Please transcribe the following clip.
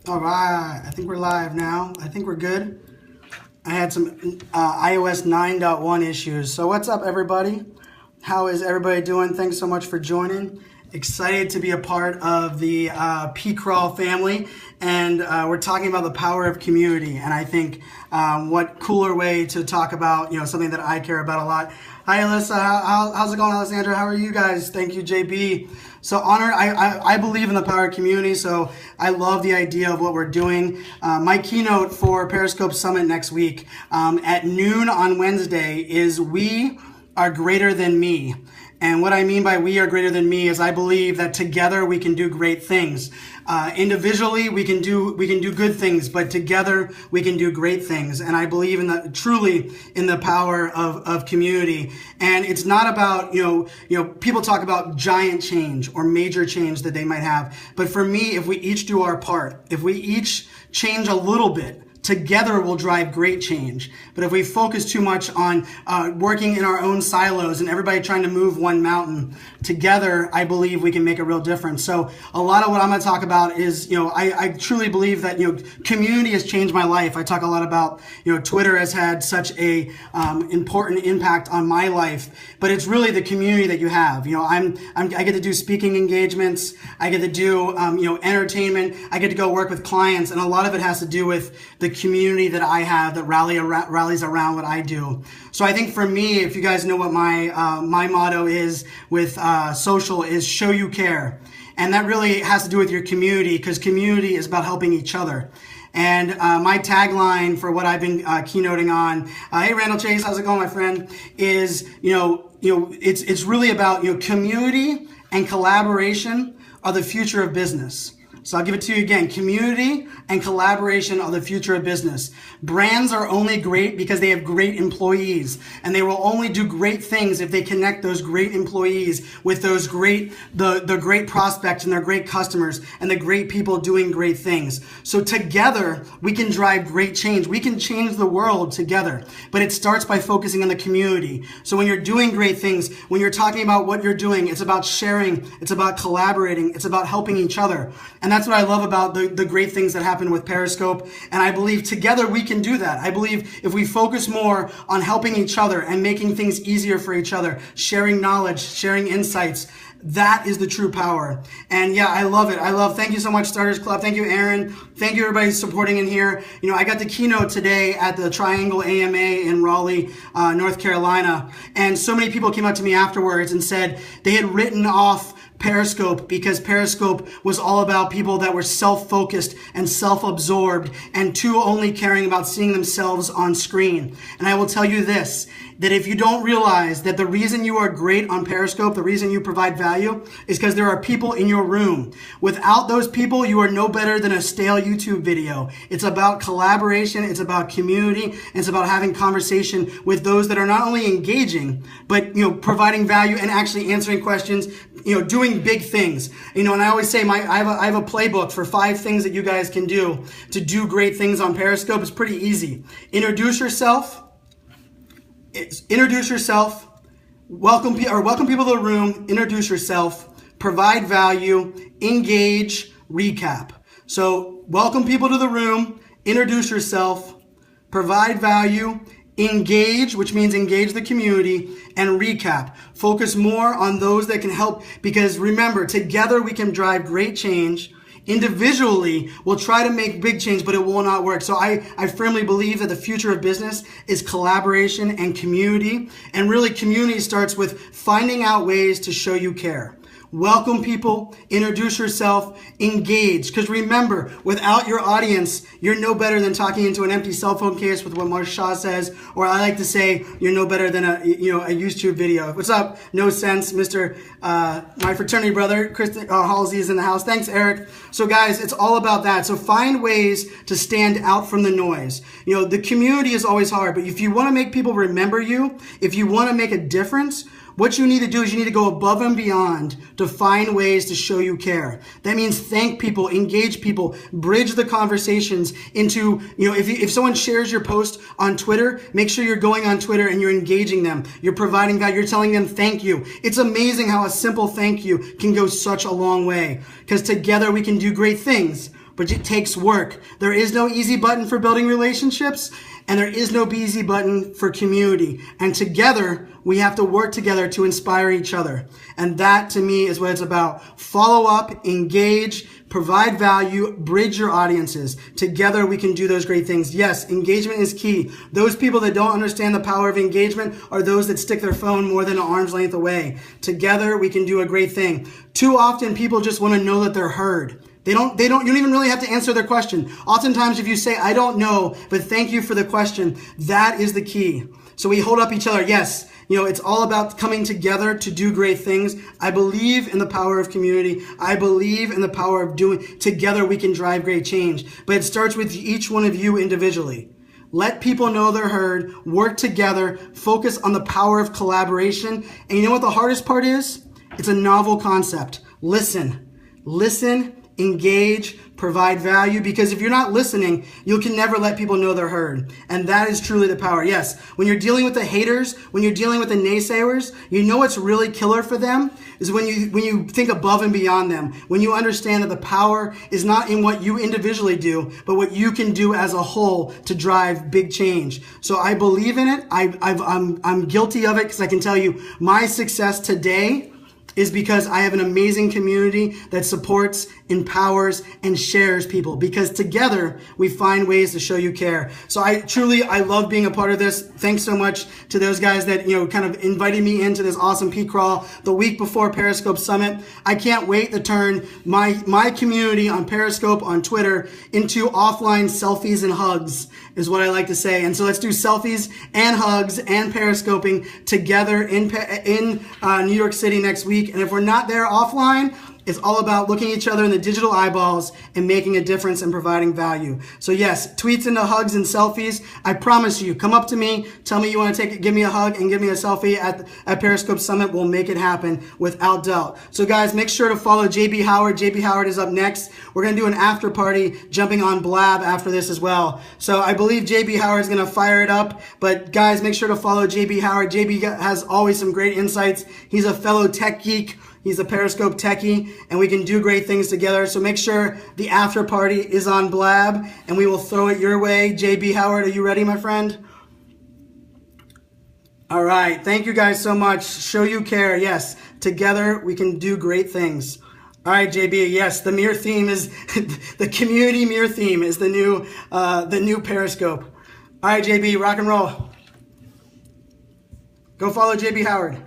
All right, I think we're live now. I think we're good. I had some iOS 9.1 issues. So what's up, everybody? How is everybody doing? Thanks so much for joining. Excited to be a part of the P-Crawl family, and we're talking about the power of community. And I think what cooler way to talk about something that I care about a lot. Hi, Alyssa. How's it going, Alessandra? How are you guys? Thank you, JB. So honored. I believe in the power of community, so I love the idea of what we're doing. My keynote for Periscope Summit next week at noon on Wednesday is "We are greater than me." And what I mean by "we are greater than me" is I believe that together we can do great things. Individually, we can do good things, but together we can do great things. And I believe truly in the power of community. And it's not about, people talk about giant change or major change that they might have. But for me, if we each do our part, if we each change a little bit, together will drive great change. But if we focus too much on working in our own silos and everybody trying to move one mountain, together, I believe we can make a real difference. So a lot of what I'm going to talk about is, I truly believe that, community has changed my life. I talk a lot about, Twitter has had such a important impact on my life, but it's really the community that you have. I get to do speaking engagements. I get to do, entertainment. I get to go work with clients, and a lot of it has to do with the community that I have that rallies around what I do. So I think for me, if you guys know what my motto is with social is "show you care," and that really has to do with your community, because community is about helping each other. And my tagline for what I've been keynoting on, hey Randall Chase, how's it going, my friend? Is it's really about community and collaboration are the future of business. So I'll give it to you again. Community and collaboration are the future of business. Brands are only great because they have great employees, and they will only do great things if they connect those great employees with those the great prospects and their great customers and the great people doing great things. So together we can drive great change. We can change the world together, but it starts by focusing on the community. So when you're doing great things, when you're talking about what you're doing, it's about sharing, it's about collaborating, it's about helping each other. And that's what I love about the great things that happen with Periscope. And I believe together we can do that. I believe if we focus more on helping each other and making things easier for each other, sharing knowledge, sharing insights, that is the true power. And yeah, I love it. Thank you so much, Starters Club. Thank you, Aaron. Thank you, everybody supporting in here. I got the keynote today at the Triangle AMA in Raleigh, North Carolina. And so many people came up to me afterwards and said they had written off Periscope because Periscope was all about people that were self-focused and self-absorbed and only caring about seeing themselves on screen. And I will tell you this, that if you don't realize that the reason you are great on Periscope, the reason you provide value, is because there are people in your room. Without those people, you are no better than a stale YouTube video. It's about collaboration, it's about community, and it's about having conversation with those that are not only engaging, but providing value and actually answering questions, doing big things. And I always say I have a playbook for 5 things that you guys can do to do great things on Periscope. It's pretty easy. Introduce yourself, welcome people to the room, introduce yourself, provide value, engage, recap. So welcome people to the room, introduce yourself, provide value, engage, which means engage the community, and recap. Focus more on those that can help, because remember, together we can drive great change. Individually, we'll try to make big change, but it will not work. So I firmly believe that the future of business is collaboration and community. And really, community starts with finding out ways to show you care. Welcome people, introduce yourself, engage. Because remember, without your audience, you're no better than talking into an empty cell phone case with what Marsh Shaw says, or I like to say, you're no better than a YouTube video. What's up? No sense, Mr. My fraternity brother, Kristen Halsey is in the house. Thanks, Eric. So guys, it's all about that. So find ways to stand out from the noise. The community is always hard, but if you want to make people remember you, if you want to make a difference, what you need to do is you need to go above and beyond to find ways to show you care. That means thank people, engage people, bridge the conversations into, if someone shares your post on Twitter, make sure you're going on Twitter and you're engaging them. You're providing value. You're telling them thank you. It's amazing how a simple thank you can go such a long way, because together we can do great things. but it takes work. There is no easy button for building relationships, and there is no easy button for community. And together, we have to work together to inspire each other. And that, to me, is what it's about. Follow up, engage, provide value, bridge your audiences. Together, we can do those great things. Yes, engagement is key. Those people that don't understand the power of engagement are those that stick their phone more than an arm's length away. Together, we can do a great thing. Too often, people just want to know that they're heard. You don't even really have to answer their question. Oftentimes, if you say, I don't know, but thank you for the question, that is the key. So we hold up each other. Yes, it's all about coming together to do great things. I believe in the power of community. I believe in the power of doing together we can drive great change. But it starts with each one of you individually. Let people know they're heard, work together, focus on the power of collaboration. And you know what the hardest part is? It's a novel concept. Listen, engage, provide value, because if you're not listening, you can never let people know they're heard. And that is truly the power. Yes, when you're dealing with the haters, when you're dealing with the naysayers, you know what's really killer for them is when you think above and beyond them, when you understand that the power is not in what you individually do, but what you can do as a whole to drive big change. So I believe in it. I'm guilty of it because I can tell you my success today is because I have an amazing community that supports, empowers, and shares people. Because together, we find ways to show you care. So I love being a part of this. Thanks so much to those guys that, kind of invited me into this awesome peak crawl the week before Periscope Summit. I can't wait to turn my community on Periscope, on Twitter, into offline selfies and hugs, is what I like to say. And so let's do selfies and hugs and Periscoping together in New York City next week. And if we're not there offline, it's all about looking each other in the digital eyeballs and making a difference and providing value. So yes, tweets into hugs and selfies. I promise you, come up to me, tell me you want to give me a hug and give me a selfie at Periscope Summit. We'll make it happen without doubt. So guys, make sure to follow JB Howard. JB Howard is up next. We're going to do an after party jumping on Blab after this as well. So I believe JB Howard is going to fire it up. But guys, make sure to follow JB Howard. JB has always some great insights. He's a fellow tech geek. He's a Periscope techie, and we can do great things together. So make sure the after party is on Blab, and we will throw it your way. JB Howard, are you ready, my friend? All right. Thank you guys so much. Show you care. Yes. Together, we can do great things. All right, JB. Yes, the mirror theme is the community mirror theme is the new Periscope. All right, JB, rock and roll. Go follow JB Howard.